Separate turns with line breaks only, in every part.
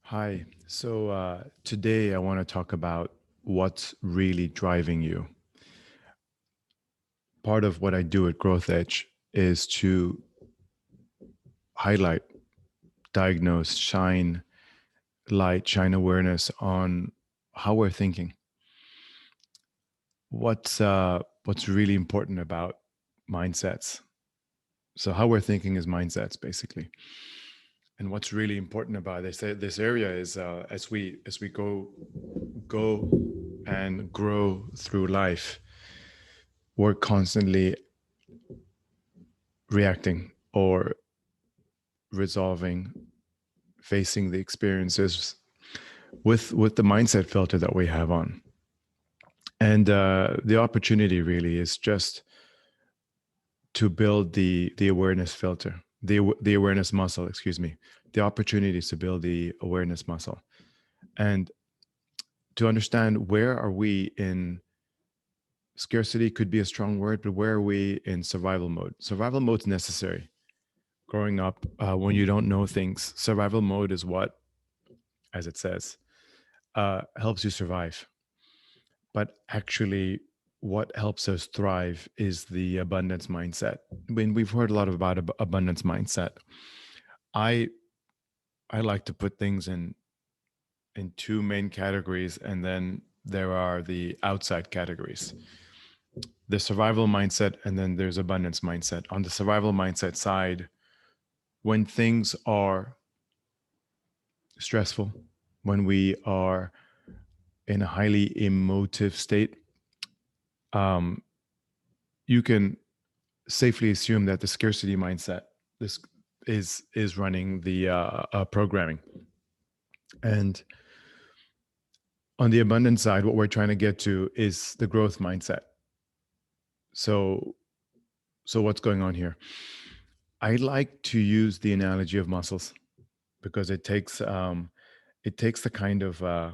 Hi. So today I want to talk about what's really driving you. Part of what I do at Growth Edge is to highlight, diagnose, shine light, shine awareness on how we're thinking. What's really important about mindsets. So how we're thinking is mindsets, basically. And what's really important about this area is as we go and grow through life, we're constantly reacting or resolving, facing the experiences with the mindset filter that we have on. And the opportunity really is just to build the awareness filter, the awareness muscle. Excuse me. The opportunity is to build the awareness muscle, and to understand where are we in scarcity could be a strong word, but where are we in survival mode? Survival mode is necessary. Growing up, when you don't know things, survival mode is what, as it says, helps you survive. But actually, what helps us thrive is the abundance mindset. When we've heard a lot about abundance mindset, I I like to put things in two main categories, and then there are the outside categories. The survival mindset, and then there's abundance mindset. On the survival mindset side, when things are stressful, when we are in a highly emotive state, um, you can safely assume that the scarcity mindset this is running the programming. And on the abundance side, what we're trying to get to is the growth mindset. So so what's going on here? I like to use the analogy of muscles because it takes the kind of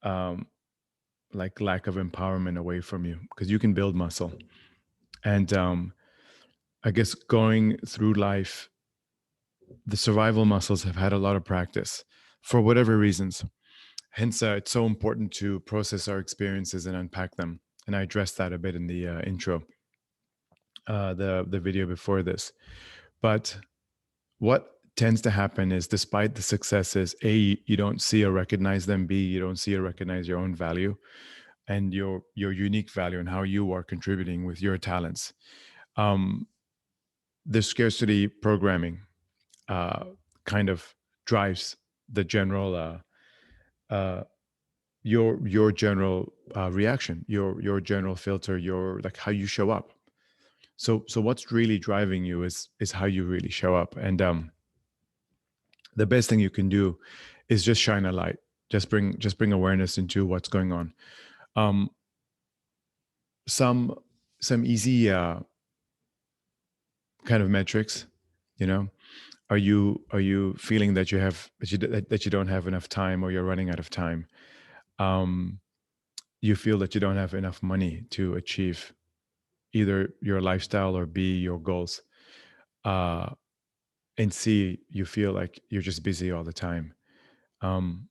um, like lack of empowerment away from you, because you can build muscle. And I guess going through life, the survival muscles have had a lot of practice for whatever reasons. Hence, it's so important to process our experiences and unpack them. And I addressed that a bit in the intro, the video before this. But what tends to happen is, despite the successes, A, you don't see or recognize them. B, you don't see or recognize your own value and your unique value and how you are contributing with your talents. Um, the scarcity programming uh, kind of drives the general uh, your general reaction, your general filter, your like how you show up. So what's really driving you is how you really show up. And the best thing you can do is just shine a light, just bring awareness into what's going on. Um, some some easy kind of metrics, you know. Are you feeling that you don't have enough time, or you're running out of time? Um, you feel that you don't have enough money to achieve either your lifestyle or B, your goals. Uh, and C, you feel like you're just busy all the time. Um,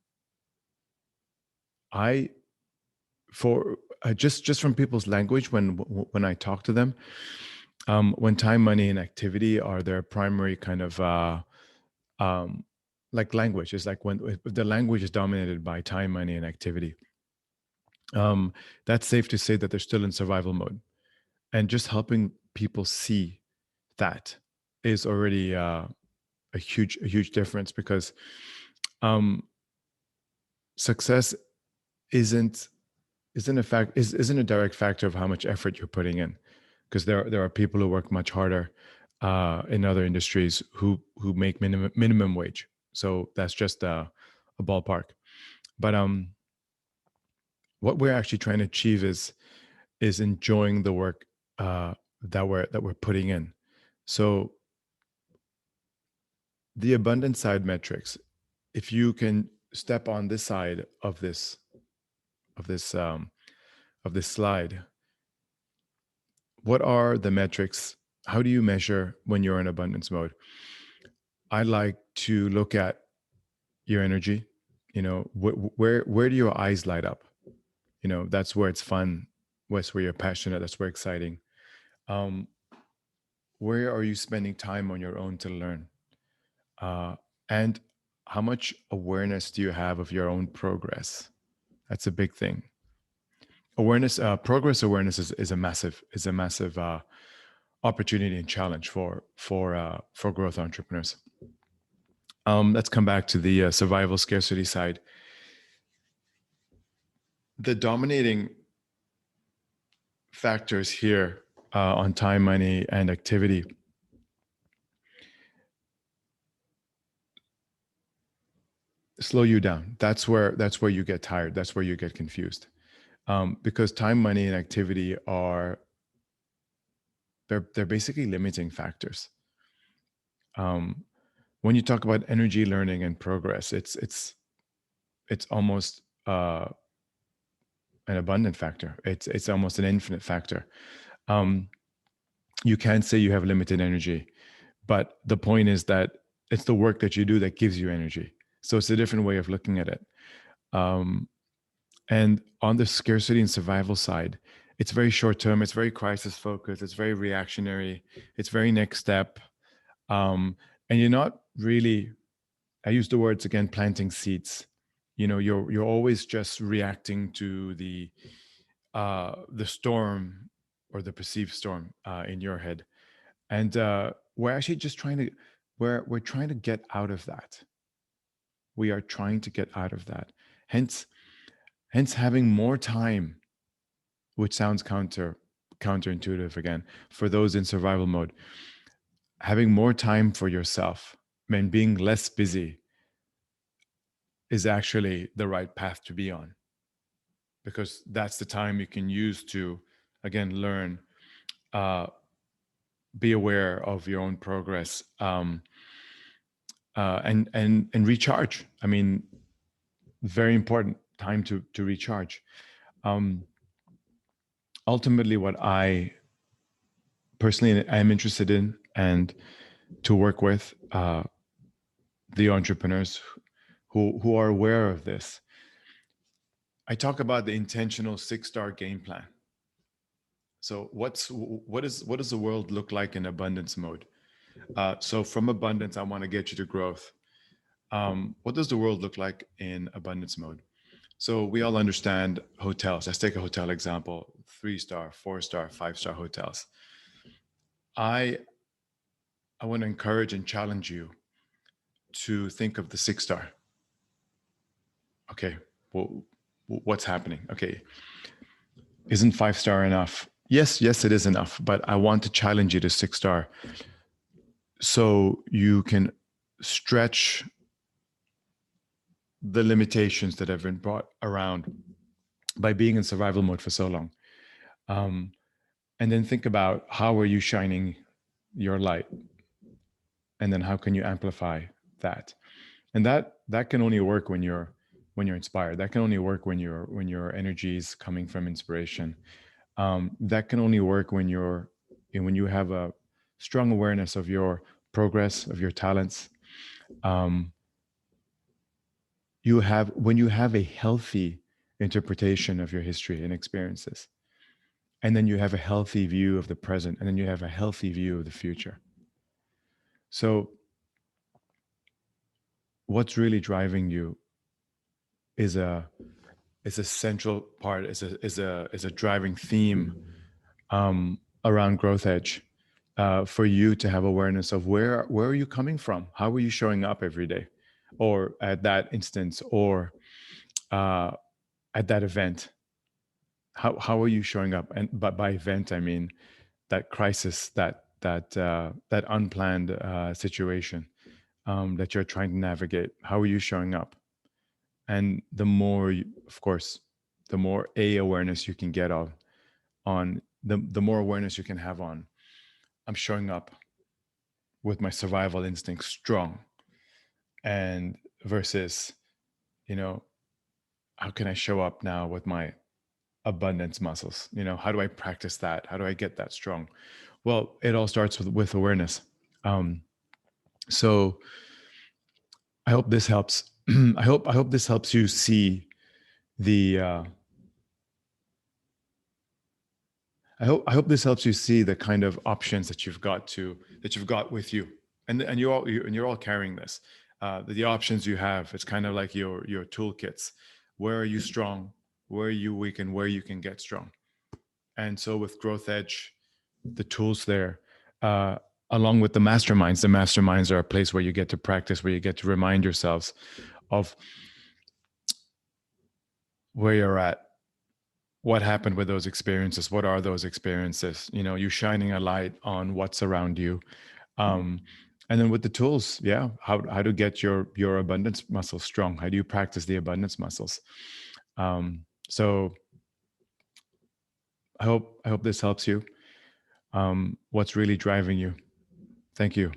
I for just from people's language when I talk to them, when time, money, and activity are their primary kind of um, like language, is like when if the language is dominated by time, money, and activity. Um, that's safe to say that they're still in survival mode, and just helping people see that is already a huge difference, because um, success isn't isn't a direct factor of how much effort you're putting in, because there are people who work much harder in other industries who make minimum wage. So that's just a ballpark. But what we're actually trying to achieve is enjoying the work that we're putting in. So the abundant side metrics, if you can step on this side of this um, of this slide, what are the metrics? How do you measure when you're in abundance mode? I like to look at your energy? You know, where do your eyes light up? You know, that's where it's fun. That's where you're passionate. That's where exciting. Um, where are you spending time on your own to learn? Uh, and how much awareness do you have of your own progress? That's a big thing. Awareness, progress awareness is a massive opportunity and challenge for growth entrepreneurs. Let's come back to the survival scarcity side. The dominating factors here on time, money, and activity slow you down. That's where you get tired. That's where you get confused. Because time, money, and activity are they're basically limiting factors. Um, when you talk about energy, learning, and progress, it's almost an abundant factor. It's almost an infinite factor. Um, you can't say you have limited energy, but the point is that it's the work that you do that gives you energy. So it's a different way of looking at it. Um, and on the scarcity and survival side, it's very short term. It's very crisis focused. It's very reactionary. It's very next step. And you're not really. I use the words again, planting seeds. You know, you're always just reacting to the storm or the perceived storm in your head, and we're actually just trying to we're trying to get out of that. We are trying to get out of that. Hence having more time, which sounds counterintuitive again for those in survival mode. Having more time for yourself and being less busy is actually the right path to be on, because that's the time you can use to again learn, uh, be aware of your own progress, and recharge. I mean, very important time to recharge. Um, ultimately, what I personally am interested in and to work with the entrepreneurs who are aware of this. I talk about the intentional 6-star game plan. So what does the world look like in abundance mode? So from abundance, I want to get you to growth. What does the world look like in abundance mode? So we all understand hotels. Let's take a hotel example: 3-star, 4-star, 5-star hotels. I I want to encourage and challenge you to think of the 6-star. Okay, well, what's happening? Okay, isn't 5-star enough? Yes, it is enough. But I want to challenge you to 6-star, so you can stretch the limitations that have been brought around by being in survival mode for so long. Um, and then think about, how are you shining your light, and then how can you amplify that? And that can only work when you're inspired. That can only work when your energy is coming from inspiration. That can only work when you have a strong awareness of your progress, of your talents. Um, you have When you have a healthy interpretation of your history and experiences, and then you have a healthy view of the present, and then you have a healthy view of the future. So what's really driving you is a central part, is a driving theme around growth edge, for you to have awareness of where are you coming from, how are you showing up every day, or at that instance, or uh, at that event. How are you showing up? And but by event, I mean that crisis, that unplanned situation that you're trying to navigate. How are you showing up? And the more of course, the more awareness you can get on the more awareness you can have on, I'm showing up with my survival instinct strong, and versus, you know, how can I show up now with my abundance muscles? You know, how do I practice that? How do I get that strong? Well, it all starts with awareness. um, so I hope this helps. I hope this helps you see the I hope this helps you see the kind of options that you've got with you, and you're all carrying this. The options you have, it's kind of like your toolkits. Where are you strong? Where are you weak? And where you can get strong. And so with Growth Edge, the tools there, uh, along with the masterminds are a place where you get to practice, where you get to remind yourselves of where you're at, what happened with those experiences, what are those experiences, you shining a light on what's around you. um, and then with the tools, yeah, how to get your abundance muscles strong. How do you practice the abundance muscles? So I hope this helps you. What's really driving you? Thank you.